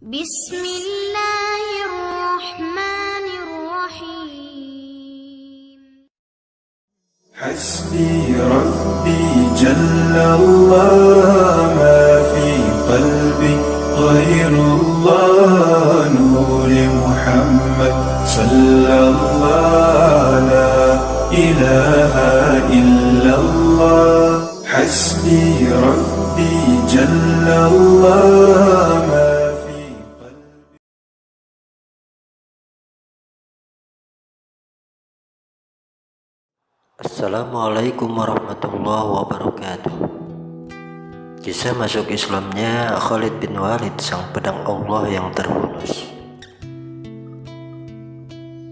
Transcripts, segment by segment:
Bismillahirrahmanirrahim. حسبي ربي جل الله ما في قلبي غير الله نور محمد صلى الله لا إله إلا الله حسبي ربي جل الله ما في قلبي. Assalamualaikum warahmatullahi wabarakatuh. Kisah masuk Islamnya Khalid bin Walid, sang pedang Allah yang terhunus.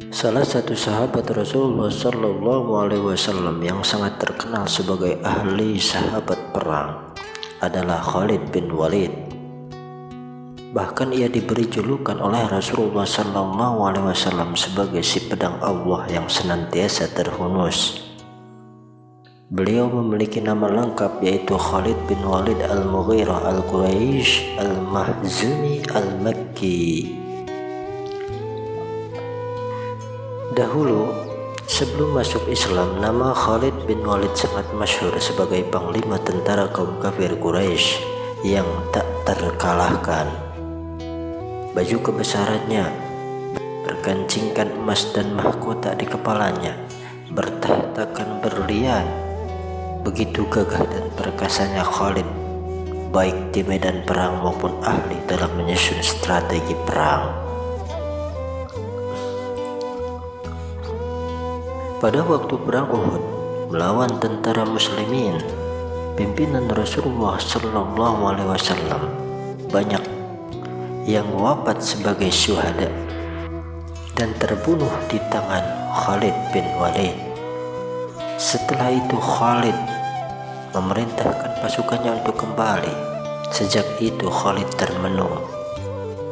Salah satu sahabat Rasulullah Sallallahu Alaihi Wasallam yang sangat terkenal sebagai ahli sahabat perang adalah Khalid bin Walid. Bahkan ia diberi julukan oleh Rasulullah Sallallahu Alaihi Wasallam sebagai si pedang Allah yang senantiasa terhunus. Beliau memiliki nama lengkap yaitu Khalid bin Walid al-Mughirah al-Quraisy al-Mahzumi al-Makki. Dahulu, sebelum masuk Islam, nama Khalid bin Walid sangat masyhur sebagai panglima tentara kaum kafir Quraisy yang tak terkalahkan. Baju kebesarannya berkancingkan emas dan mahkota di kepalanya, bertahtakan berlian. Begitu gagah dan perkasanya Khalid, baik di medan perang maupun ahli dalam menyusun strategi perang. Pada waktu perang Uhud melawan tentara muslimin, pimpinan Rasulullah Sallallahu Alaihi Wasallam banyak yang wafat sebagai syuhada dan terbunuh di tangan Khalid bin Walid. Setelah itu Khalid memerintahkan pasukannya untuk kembali. Sejak itu Khalid termenung,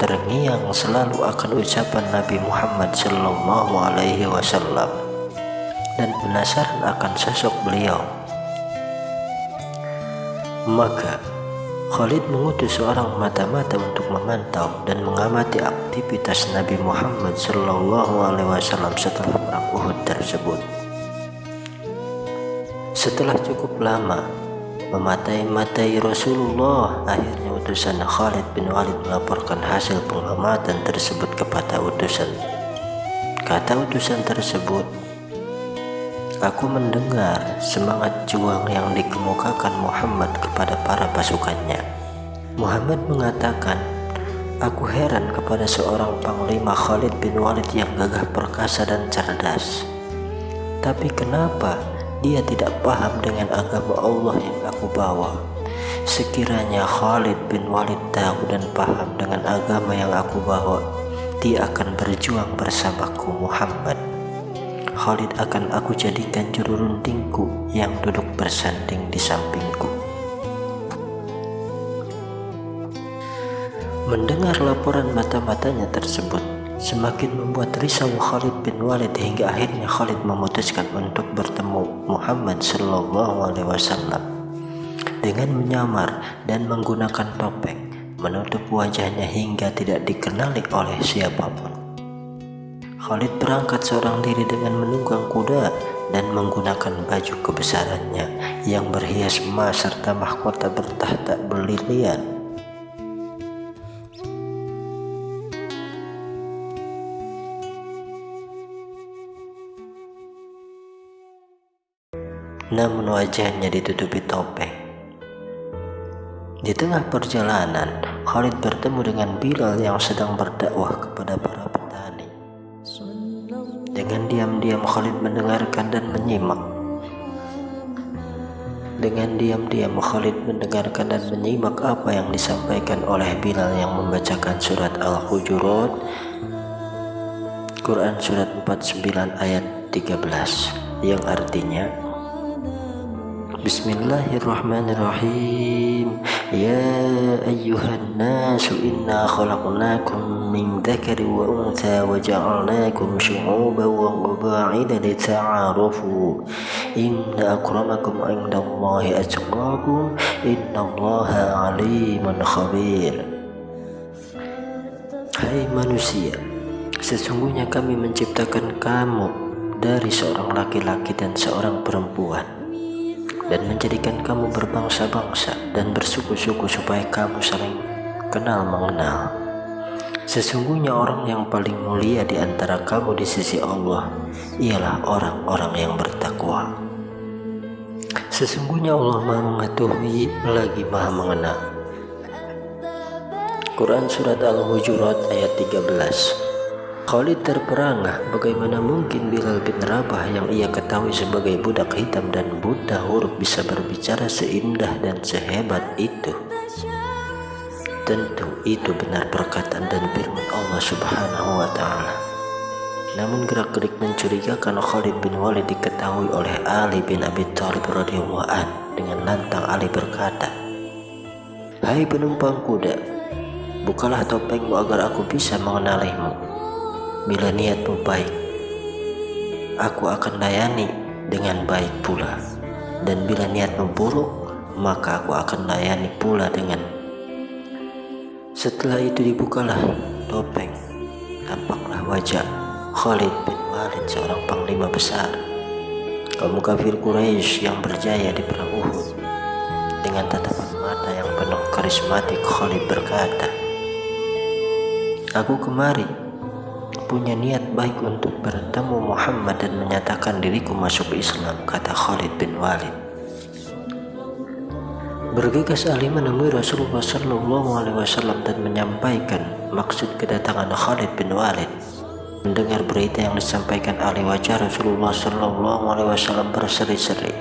terngiang selalu akan ucapan Nabi Muhammad Sallallahu Alaihi Wasallam dan penasaran akan sosok beliau. Maka Khalid mengutus seorang mata-mata untuk memantau dan mengamati aktivitas Nabi Muhammad Sallallahu Alaihi Wasallam setelah perang Uhud tersebut. Setelah cukup lama mematai-matai Rasulullah, akhirnya utusan Khalid bin Walid melaporkan hasil pengamatan tersebut kepada utusan. Kata utusan tersebut, "Aku mendengar semangat juang yang dikemukakan Muhammad kepada para pasukannya." Muhammad mengatakan, "Aku heran kepada seorang panglima Khalid bin Walid yang gagah perkasa dan cerdas. Tapi kenapa dia tidak paham dengan agama Allah yang aku bawa? Sekiranya Khalid bin Walid tahu dan paham dengan agama yang aku bawa, dia akan berjuang bersamaku Muhammad. Khalid akan aku jadikan juru runtingku yang duduk bersanding di sampingku." Mendengar laporan mata-matanya tersebut semakin membuat risau Khalid bin Walid, hingga akhirnya Khalid memutuskan untuk bertemu Muhammad Sallallahu Alaihi Wasallam dengan menyamar dan menggunakan topeng menutup wajahnya hingga tidak dikenali oleh siapapun. Khalid berangkat seorang diri dengan menunggang kuda dan menggunakan baju kebesarannya yang berhias emas serta mahkota bertahta berlian. Namun wajahnya ditutupi topeng. Di tengah perjalanan, Khalid bertemu dengan Bilal yang sedang berdakwah kepada para petani. Dengan diam-diam Khalid mendengarkan dan menyimak. Apa yang disampaikan oleh Bilal yang membacakan surat Al-Hujurat, Quran surat 49 ayat 13, yang artinya, Bismillahirrahmanirrahim. Ya ayyuhan nasu inna khalaqnakum min dzakari wa untha wa ja'alnakum syu'uban wa qaba'ila lita'arafu. Inna akramakum 'indallahi atqakum. Innallaha 'alimun khabir. "Hai manusia, sesungguhnya kami menciptakan kamu dari seorang laki-laki dan seorang perempuan, dan menjadikan kamu berbangsa-bangsa dan bersuku-suku supaya kamu saling kenal mengenal. Sesungguhnya orang yang paling mulia di antara kamu di sisi Allah ialah orang-orang yang bertakwa. Sesungguhnya Allah Maha Mengetahui lagi Maha Mengenal." Quran Surat Al-Hujurat ayat 13. Khalid terperangah, bagaimana mungkin Bilal bin Rabah yang ia ketahui sebagai budak hitam dan buta huruf bisa berbicara seindah dan sehebat itu. Tentu itu benar perkataan dan firman Allah Subhanahu wa Ta'ala. Namun gerak-gerik mencurigakan Khalid bin Walid diketahui oleh Ali bin Abi Thalib radhiyallahu anhu. Dengan lantang Ali berkata, "Hai penumpang kuda, bukalah topengmu agar aku bisa mengenalimu. Bila niatmu baik, aku akan layani dengan baik pula. Dan bila niatmu buruk, maka aku akan layani pula dengan." Setelah itu dibukalah topeng. Tampaklah wajah Khalid bin Walid, seorang panglima besar kaum kafir Quraisy yang berjaya di perang Uhud. Dengan tatapan mata yang penuh karismatik, Khalid berkata, "Aku kemari punya niat baik untuk bertemu Muhammad dan menyatakan diriku masuk Islam," kata Khalid bin Walid. Bergegas Ali menemui Rasulullah SAW dan menyampaikan maksud kedatangan Khalid bin Walid. Mendengar berita yang disampaikan Ali, wajah Rasulullah SAW berseri-seri,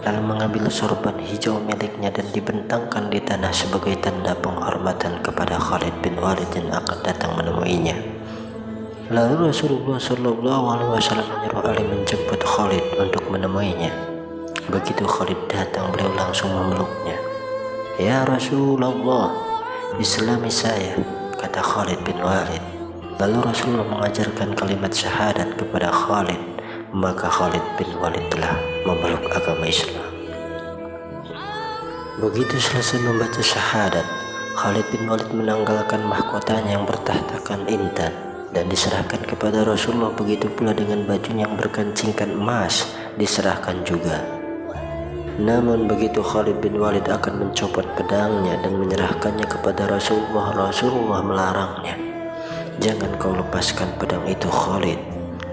lalu mengambil sorban hijau miliknya dan dibentangkan di tanah sebagai tanda penghormatan kepada Khalid bin Walid yang akan datang menemuinya. Lalu Rasulullah SAW menyuruh Ali menjemput Khalid untuk menemuinya. Begitu Khalid datang, beliau langsung memeluknya. "Ya Rasulullah, Islami saya," kata Khalid bin Walid. Lalu Rasulullah mengajarkan kalimat syahadat kepada Khalid, maka Khalid bin Walid telah memeluk agama Islam. Begitu selesai membaca syahadat, Khalid bin Walid menanggalkan mahkotanya yang bertahtakan intan dan diserahkan kepada Rasulullah. Begitu pula dengan bajunya yang berkancingkan emas diserahkan juga. Namun begitu Khalid bin Walid akan mencopot pedangnya dan menyerahkannya kepada Rasulullah melarangnya. "Jangan kau lepaskan pedang itu, Khalid,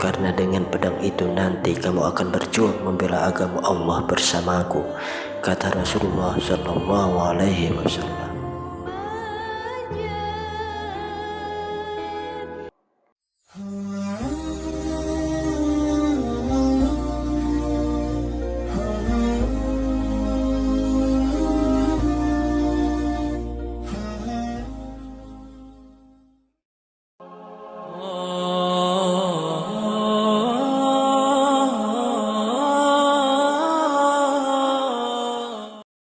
karena dengan pedang itu nanti kamu akan berjuang membela agama Allah bersamaku," kata Rasulullah SAW.